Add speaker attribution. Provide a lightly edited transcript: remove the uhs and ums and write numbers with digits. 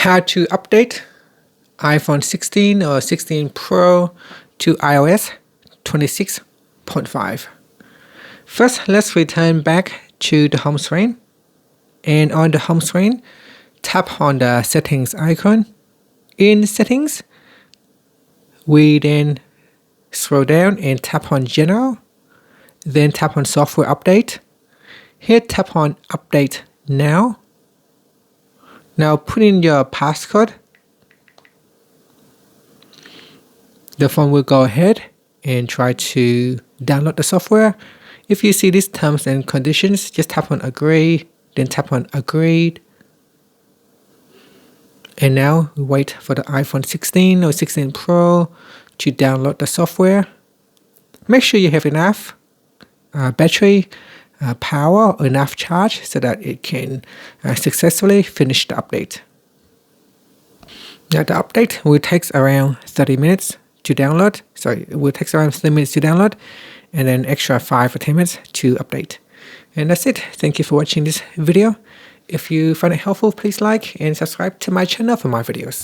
Speaker 1: How to update iPhone 16 or 16 Pro to iOS 26.5. First, let's return back to the home screen. And on the home screen, tap on the settings icon. In settings, we then scroll down and tap on general. Then tap on software update. Here, tap on update now. Now put in your passcode. The phone will go ahead and try to download the software. If you see these terms and conditions, just tap on agree, then tap on agreed. And now we wait for the iPhone 16 or 16 Pro to download the software. Make sure you have enough battery power or enough charge so that it can successfully finish the update. Now the update will take around 30 minutes to download. It will take around 30 minutes to download and then extra 5 or 10 minutes to update. And that's it. Thank you for watching this video. If you find it helpful, please like and subscribe to my channel for more videos.